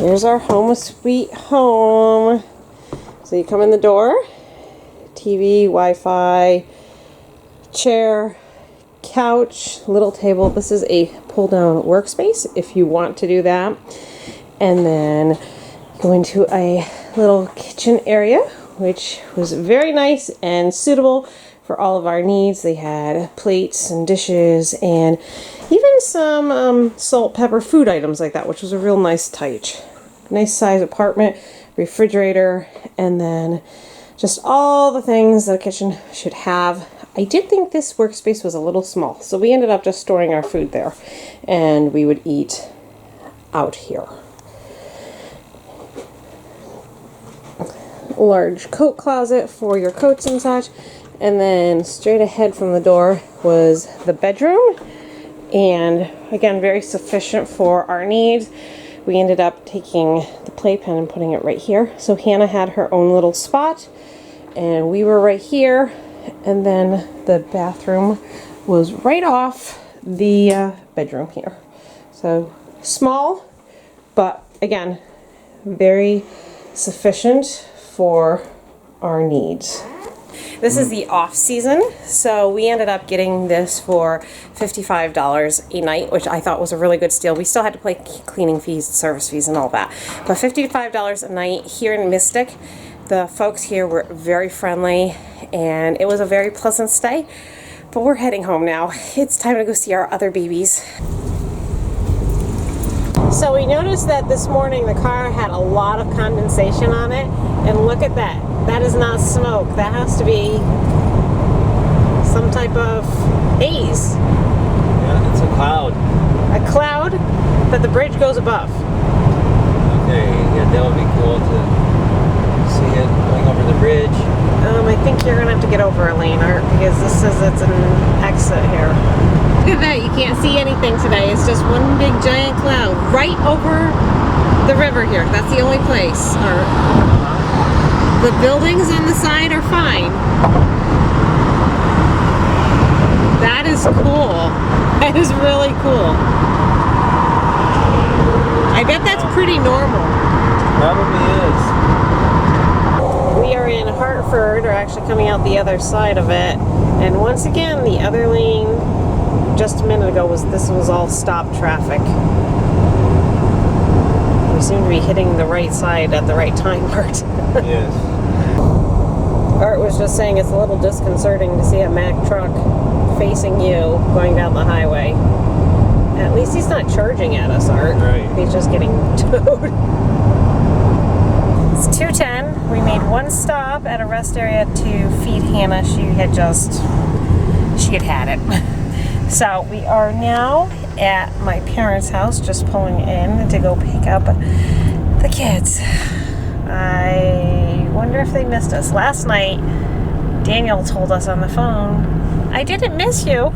Here's our home sweet home. So you come in the door, TV, Wi-Fi, chair, couch, little table. This is a pull-down workspace if you want to do that. And then go into a little kitchen area, which was very nice and suitable for all of our needs. They had plates and dishes and even some salt, pepper, food items like that, which was a real nice touch. Nice size apartment, refrigerator, and then just all the things that a kitchen should have. I did think this workspace was a little small, so we ended up just storing our food there, and we would eat out here. Large coat closet for your coats and such, and then straight ahead from the door was the bedroom, and again, very sufficient for our needs. We ended up taking the playpen and putting it right here. So Hannah had her own little spot, and we were right here, and then the bathroom was right off the bedroom here. So small, but again, very sufficient for our needs. This is the off season, so we ended up getting this for $55 a night, which I thought was a really good steal. We still had to pay cleaning fees, service fees, and all that. But $55 a night here in Mystic. The folks here were very friendly, and it was a very pleasant stay. But we're heading home now. It's time to go see our other babies. So we noticed that this morning the car had a lot of condensation on it, and look at that. That is not smoke. That has to be some type of haze. Yeah, it's a cloud. A cloud that the bridge goes above. Okay, yeah, that would be cool to see it going over the bridge. I think you're gonna have to get over, Elaine, because it's an exit here. Look at that, you can't see anything today. It's just one big giant cloud right over the river here. That's the only place. The buildings on the side are fine. That is cool. That is really cool. I bet that's pretty normal. Probably is. We are in Hartford, or actually coming out the other side of it. And once again, the other lane just a minute ago was all stop traffic. We seem to be hitting the right side at the right time, Art. Yes. Art was just saying it's a little disconcerting to see a Mack truck facing you going down the highway. At least he's not charging at us, Art. Right. He's just getting towed. It's 2:10. We made one stop at a rest area to feed Hannah. She had had it. So we are now at my parents' house, just pulling in to go pick up the kids. I wonder if they missed us. Last night, Daniel told us on the phone, "I didn't miss you."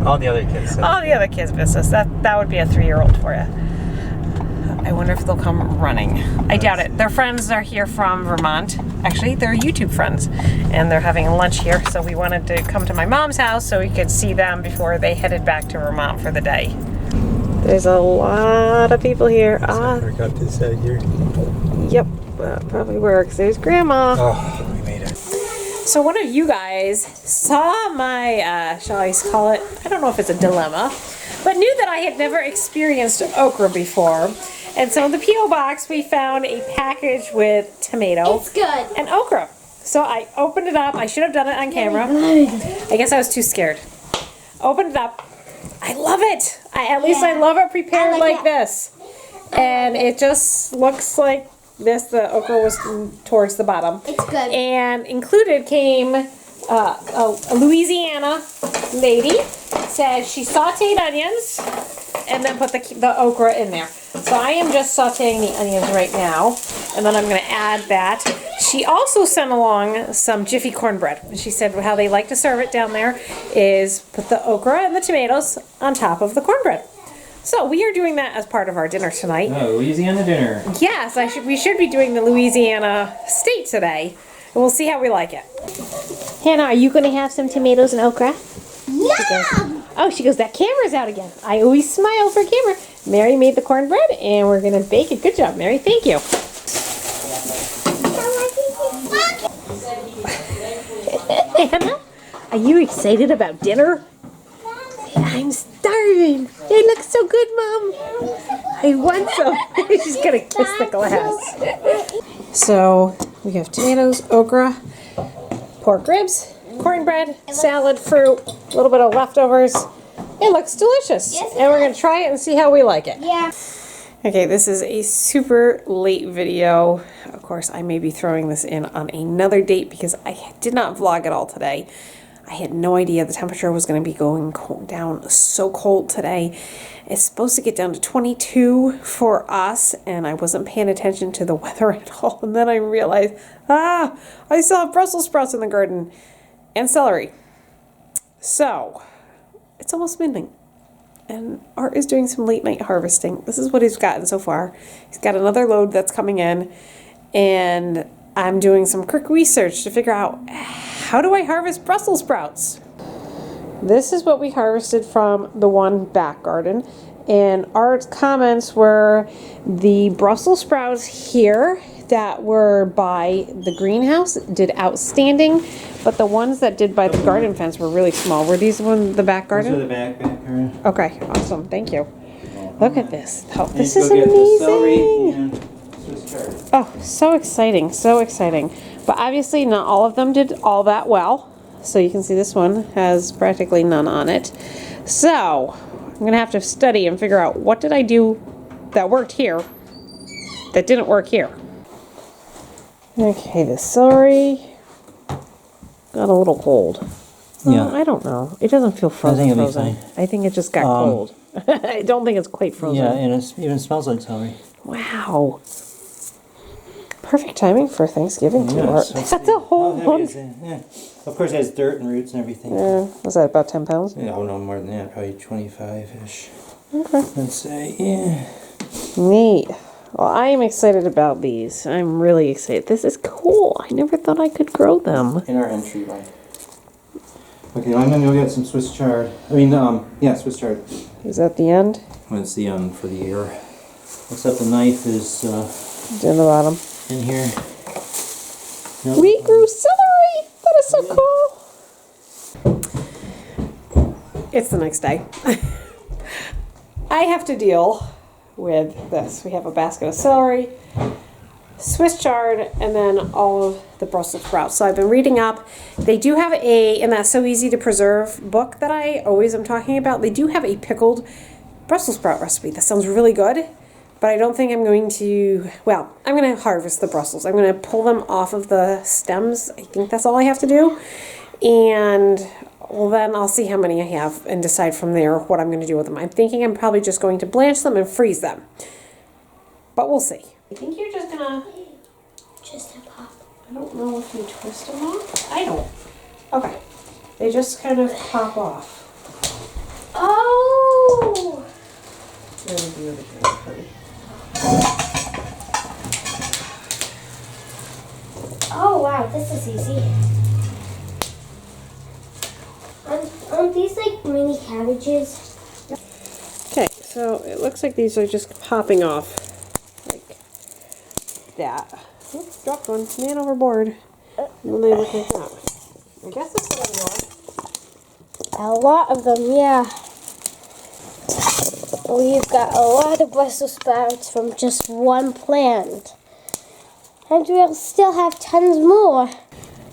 All the other kids. All the other kids missed us. That would be a 3-year-old for you. I wonder if they'll come running. I doubt it. Their friends are here from Vermont. Actually, they're YouTube friends, and they're having lunch here. So we wanted to come to my mom's house so we could see them before they headed back to Vermont for the day. There's a lot of people here. I forgot this side here. Yep, that probably works. There's Grandma. Oh, we made it. So one of you guys saw my, shall I call it, I don't know if it's a dilemma, but knew that I had never experienced okra before. And so in the P.O. box, we found a package with tomato and okra. So I opened it up. I should have done it on camera. I guess I was too scared. Opened it up. I love it. I love it prepared like this. And it just looks like this. The okra was towards the bottom. It's good. And included came a Louisiana lady. Said she sauteed onions and then put the okra in there. So I am just sauteing the onions right now, and then I'm going to add that. She also sent along some Jiffy cornbread. And she said how they like to serve it down there is put the okra and the tomatoes on top of the cornbread. So we are doing that as part of our dinner tonight. Oh, Louisiana dinner. Yes, we should be doing the Louisiana steak today, and we'll see how we like it. Hannah, are you going to have some tomatoes and okra? Yeah! Oh, she goes, that camera's out again. I always smile for camera. Mary made the cornbread, and we're going to bake it. Good job, Mary. Thank you. Anna, are you excited about dinner? I'm starving. It looks so good, Mom. I want some. She's going to kiss the glass. So we have tomatoes, okra, pork ribs, cornbread, salad, fruit, a little bit of leftovers. It looks delicious. Yes, and we're going to try it and see how we like it. Yeah. Okay, this is a super late video. Of course, I may be throwing this in on another date because I did not vlog at all today. I had no idea the temperature was going to be going down so cold today. It's supposed to get down to 22 for us, and I wasn't paying attention to the weather at all. And then I realized, I still have Brussels sprouts in the garden and celery. So, it's almost midnight. And Art is doing some late night harvesting. This is what he's gotten so far. He's got another load that's coming in, and I'm doing some quick research to figure out how do I harvest Brussels sprouts. This is what we harvested from the one back garden, and Art's comments were the Brussels sprouts here that were by the greenhouse did outstanding, but the ones that did by the garden fence were really small. Were these the back garden? Those are the back garden. Okay, awesome. Thank you. Look at this. Oh, this And is go get the celery amazing. and Swiss chard. Oh, so exciting. So exciting. But obviously not all of them did all that well. So you can see this one has practically none on it. So I'm going to have to study and figure out what did I do that worked here that didn't work here. Okay, the celery got a little cold. Yeah. I don't know. It doesn't feel frozen. I think it'll be frozen. fine. I think it just got cold. I don't think it's quite frozen. Yeah, and it even smells like celery. Wow. Perfect timing for Thanksgiving too, Yeah, Art. so That's a whole How heavy one. is it? Yeah. Of course, it has dirt and roots and everything. Was that about 10 pounds? Yeah, oh no, more than that. Probably 25-ish. Okay. Let's say, yeah. Neat. Well, I am excited about these. I'm really excited. This is cool. I never thought I could grow them. In our entry line. Okay, I'm gonna go get some Swiss chard. I mean, yeah, Swiss chard. Is that the end? That's the end for the year. Except the knife is It's in the bottom. in here. Nope. We grew celery! That is so cool! It's the next day. I have to deal with this. We have a basket of celery, Swiss chard, and then all of the Brussels sprouts. So I've been reading up. They do have and that's so easy to preserve book that I always am talking about. They do have a pickled Brussels sprout recipe. That sounds really good, but I don't think I'm going to, well, I'm going to harvest the Brussels. I'm going to pull them off of the stems. I think that's all I have to do. And well, then I'll see how many I have and decide from there what I'm going to do with them. I'm thinking I'm probably just going to blanch them and freeze them. But we'll see. I think you're just going to... Just a pop. I don't know if you twist them off. I don't. Okay. They just kind of pop off. Oh! Let me do it again, honey. Oh wow, this is easy. Aren't these like mini cabbages? Okay, so it looks like these are just popping off like that. Oops, dropped one. Man overboard. When they look like that. I guess that's what I want. A lot of them, yeah. We've got a lot of Brussels sprouts from just one plant. And we'll still have tons more.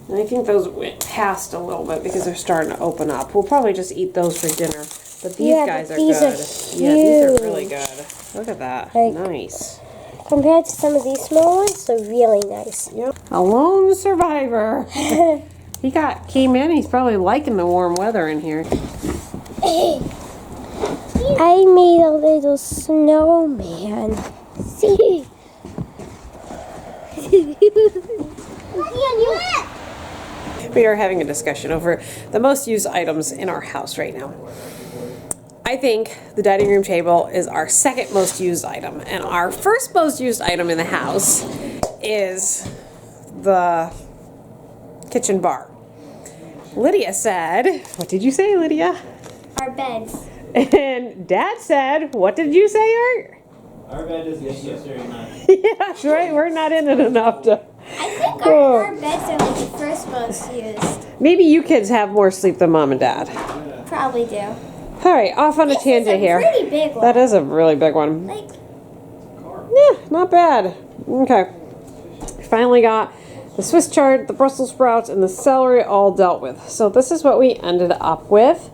And I think those went past a little bit because they're starting to open up. We'll probably just eat those for dinner. But these Yeah, guys but are these good. are Yeah, these are huge. really good. Look at that. Like- Nice. Compared to some of these small ones, they're really nice. Yep. A lone survivor. He came in. He's probably liking the warm weather in here. I made a little snowman. See? We are having a discussion over the most used items in our house right now. I think the dining room table is our second most used item, and our first most used item in the house is the kitchen bar. Lydia said, what did you say, Lydia? our beds. And Dad said, what did you say, Art? Our bed is used very much. Yeah, that's right. We're not in it enough to. I think our beds are like the first most used. Maybe you kids have more sleep than Mom and Dad. Probably do. All right, off on a tangent here. Pretty big one. That is a really big one. Like, Yeah, not bad. Okay. Finally got the Swiss chard, the Brussels sprouts, and the celery all dealt with. So this is what we ended up with,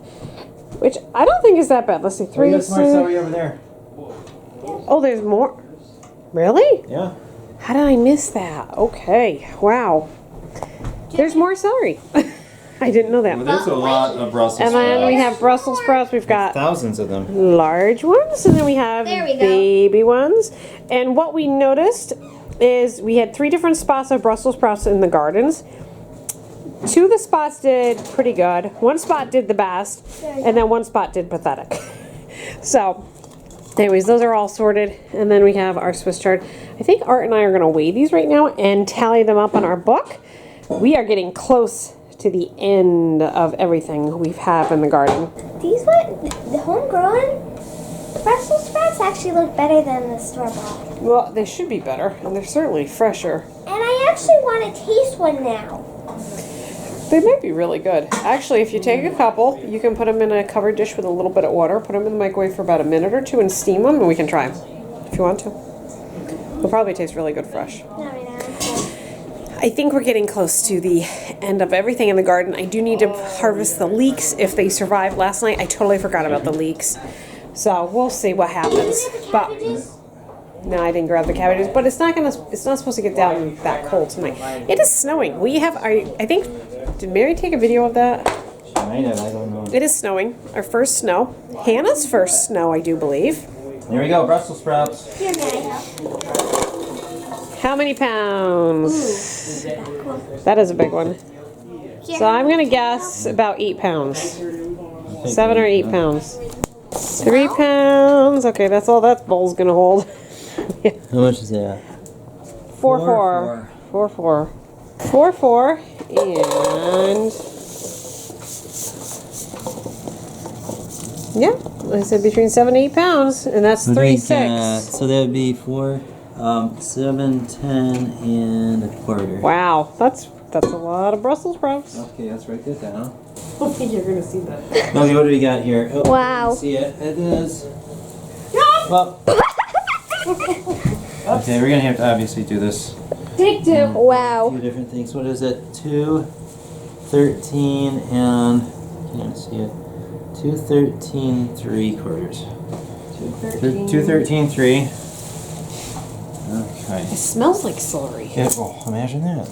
which I don't think is that bad. Let's see, We three. got some more celery over there. Oh, there's more. Really? Yeah. How did I miss that? Okay. Wow. There's more celery. I didn't know that. Well, there's a lot of Brussels And then we sprouts. have Brussels sprouts. We've got Thousands of them. large ones, and then we have There we go. baby ones. And what we noticed is we had 3 different spots of Brussels sprouts in the gardens. 2 of the spots did pretty good. 1 spot did the best, and then 1 spot did pathetic. So, anyways, those are all sorted. And then we have our Swiss chard. I think Art and I are going to weigh these right now and tally them up on our book. We are getting close to the end of everything we have in the garden. these the homegrown Brussels sprouts actually look better than the store-bought. Well, they should be better, and they're certainly fresher. And I actually want to taste one now. They might be really good. Actually, if you take a couple, you can put them in a covered dish with a little bit of water, put them in the microwave for about a minute or 2 and steam them, and we can try them if you want to. They'll probably taste really good fresh. No, right now. I think we're getting close to the end of everything in the garden. I do need to harvest the leeks if they survived last night. I totally forgot about the leeks. So we'll see what happens. But no, I didn't grab the cabbages. But it's not supposed to get down that cold tonight. It is snowing. We have I think, did Mary take a video of that? I don't know. It is snowing. Our first snow. Hannah's first snow, I do believe. Here we go, Brussels sprouts. Here, may I help? How many pounds? That is a big one. So I'm going to guess about 8 pounds. 7 or 8 pounds. 3 pounds. Okay, that's all that bowl's going to hold. How much is that? 4-4. 4-4. 4-4. And yeah, I said between 7 and 8 pounds, and that's 3-6. So that would be 4, 7, 10, and a quarter. Wow, that's a lot of Brussels sprouts. Okay, let's write this down. I don't think you're gonna see that. Okay, what do we got here? Oh, Wow. See it? It is. Well. Okay, we're gonna have to obviously do this. Take 2. A Wow. few different things. What is it? 2, 13, and can't see it. 2, 13, 3/4. 2, 13, 3. Okay. It smells like celery. Yeah, well, imagine that.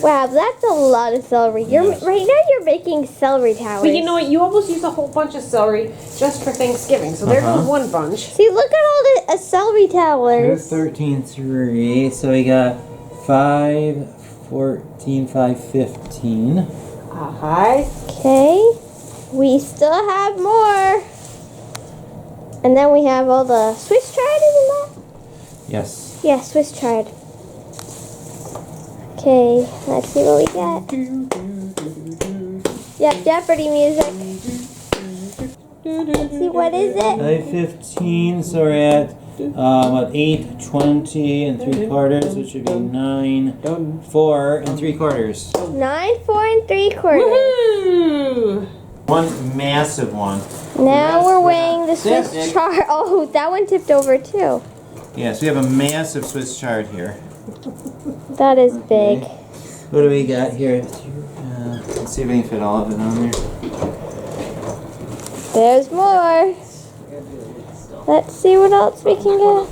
Wow, that's a lot of celery. Yes. Right now you're making celery towers. But you know what? You almost use a whole bunch of celery just for Thanksgiving. So there goes one bunch. See, look at all the celery 2, towers. 13, 3. So we got 5, 14, 5, 15. Hi. Okay. We still have more. And then we have all the Swiss chard, isn't that? Yes. Yeah, Swiss chard. Okay, let's see what we got. Yep, Jeopardy music. Let's see, what is it? 5, 15. So we're at what, 8, 20, and 3/4, which would be 9, 4, and 3/4. 9, 4, and 3/4. Woohoo! One massive one. Now we're weighing the That's Swiss it. chard. Oh, that one tipped over too. Yes, we have a massive Swiss chard here. That is big. What do we got here? Let's see if we can fit all of it on there. There's more. Let's see what else we can get.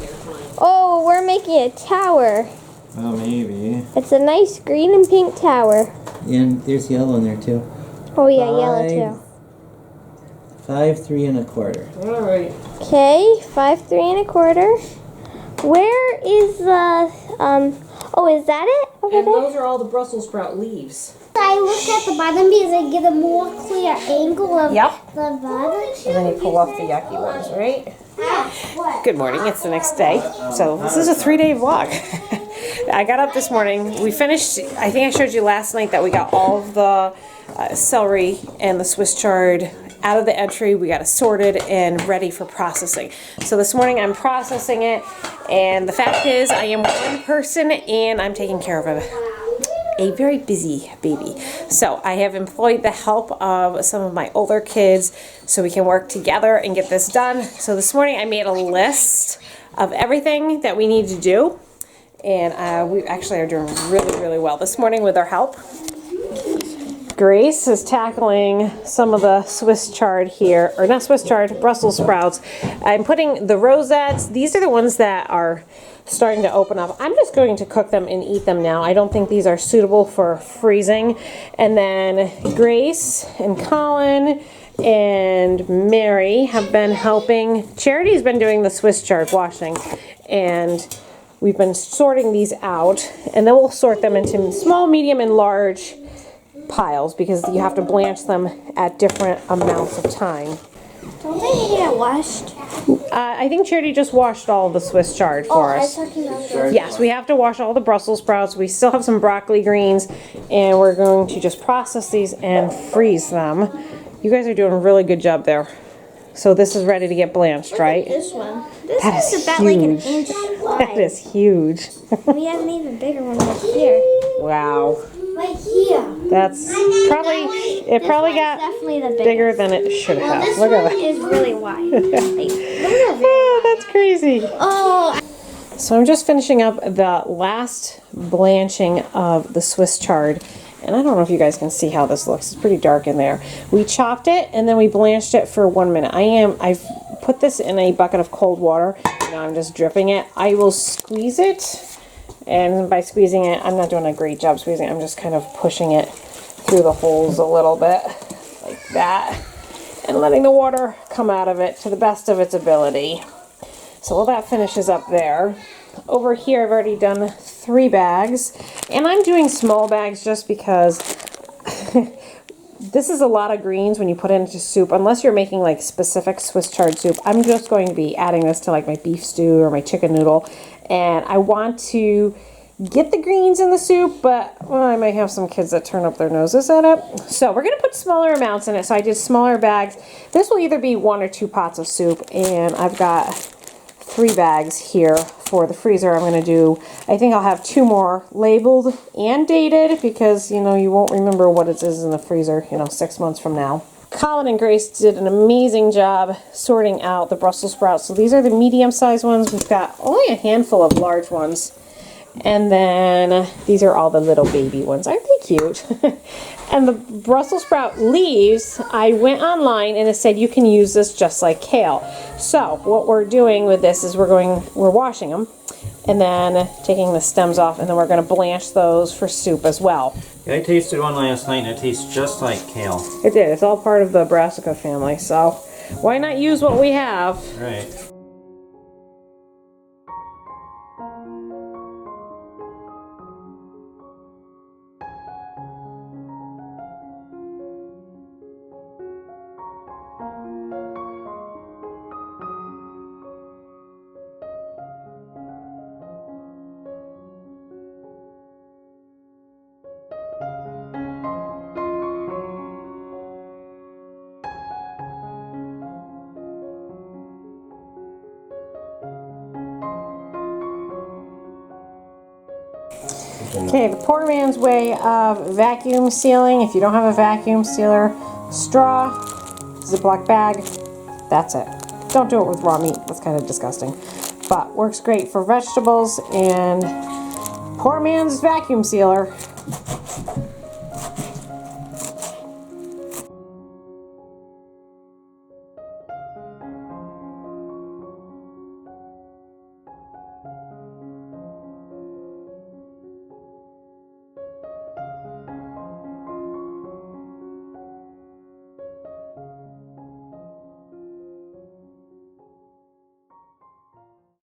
Oh, we're making a tower. Well, maybe. It's a nice green and pink tower. And there's yellow in there too. Oh yeah, yellow too. 5, 3 1/4. All right. Okay, 5, 3 1/4. Where is the oh, is that it over And there? those are all the Brussels sprout leaves. I look at the bottom because I get a more clear angle of Yep. the bottom. And then you pull off the yucky ones, right? Yeah, what? Good morning, it's the next day. So this is a 3-day vlog. I got up this morning. We finished, I think I showed you last night that we got all of the celery and the Swiss chard out of the entry. We got it sorted and ready for processing. So this morning I'm processing it, and the fact is I am one person and I'm taking care of a very busy baby. So I have employed the help of some of my older kids so we can work together and get this done. So this morning I made a list of everything that we need to do, and we actually are doing really, really well this morning with our help. Grace is tackling some of the Swiss chard here, or not Swiss chard, Brussels sprouts. I'm putting the rosettes. These are the ones that are starting to open up. I'm just going to cook them and eat them now. I don't think these are suitable for freezing. And then Grace and Colin and Mary have been helping. Charity's been doing the Swiss chard washing, and we've been sorting these out, and then we'll sort them into small, medium, and large piles because you have to blanch them at different amounts of time. Don't they need to get washed? I think Charity just washed all of the Swiss chard for us. I was talking about Yes, we have to wash all the Brussels sprouts. We still have some broccoli greens, and we're going to just process these and freeze them. You guys are doing a really good job there. So this is ready to get blanched, right? this one. This That one's is about like an huge. inch wide. That is huge. We have an even bigger one right here. Wow. Right here. That's probably, it probably got Definitely the biggest. bigger than it should Well, have. this Look at one that. is really wide. Like, those are very Oh, that's crazy. Oh, So I'm just finishing up the last blanching of the Swiss chard. And I don't know if you guys can see how this looks. It's pretty dark in there. We chopped it and then we blanched it for 1 minute. I've put this in a bucket of cold water. Now I'm just dripping it. I will squeeze it. And by squeezing it, I'm not doing a great job squeezing it. I'm just kind of pushing it through the holes a little bit like that. And letting the water come out of it to the best of its ability. So while that finishes up there, over here I've already done 3 bags, and I'm doing small bags just because this is a lot of greens when you put it into soup. Unless you're making like specific Swiss chard soup, I'm just going to be adding this to like my beef stew or my chicken noodle, and I want to get the greens in the soup, but well, I might have some kids that turn up their noses at it. So we're going to put smaller amounts in it. So I did smaller bags. This will either be 1 or 2 pots of soup, and I've got 3 bags here for the freezer. I'm going to do, I think I'll have 2 more labeled and dated because, you know, you won't remember what it is in the freezer, 6 months from now. Colin and Grace did an amazing job sorting out the Brussels sprouts. So these are the medium-sized ones. We've got only a handful of large ones. And then these are all the little baby ones. Aren't they cute? And the Brussels sprout leaves, I went online and it said you can use this just like kale. So what we're doing with this is we're washing them and then taking the stems off, and then we're going to blanch those for soup as well. Yeah, I tasted one last night and it tastes just like kale. It did. It's all part of the brassica family, so why not use what we have? Right. Okay, the poor man's way of vacuum sealing. If you don't have a vacuum sealer, straw, Ziploc bag, that's it. Don't do it with raw meat. That's kind of disgusting. But works great for vegetables, and poor man's vacuum sealer.